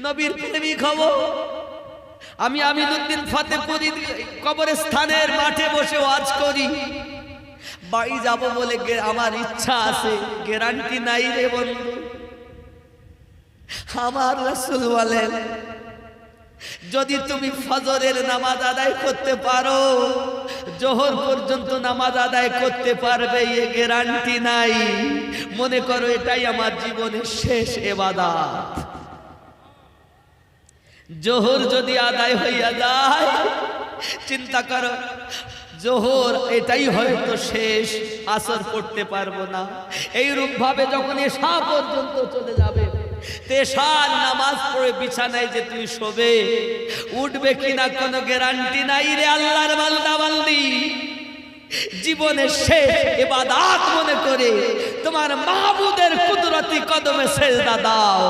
নবীর প্রেমিক হব। আমি আমিনুদ্দিন ফতেপুরী কবরস্থানের মাঠে বসে ওয়াজ করি, বাড়ি যাব বলে আমার ইচ্ছা আছে, গ্যারান্টি নাই রে বন্ধু। আমার রাসূল বলেন, যদি তুমি ফজরের নামাজ আদায় করতে পারো, জোহর পর্যন্ত নামাজ আদায় করতে পারবে, এ গ্যারান্টি নাই। মনে করো এটাই আমার জীবনের শেষ ইবাদত। জোহর যদি আদায় হইয়া যায়, চিন্তা করো, জোহর এটাই হয়তো শেষ, আসর পড়তে পারবো না। এইরূপ ভাবে যখন এশা পর্যন্ত চলে যাবে, তেশার নামাজ পড়ে বিছানায় যে তুই শোবে, উঠবে কিনা কোনো গ্যারান্টি নাই রে আল্লাহর বান্দা বান্দি। জীবনের শেষ ইবাদত মনে করে তোমার মাবুদের কুদরতি কদমে সেজদা দাও।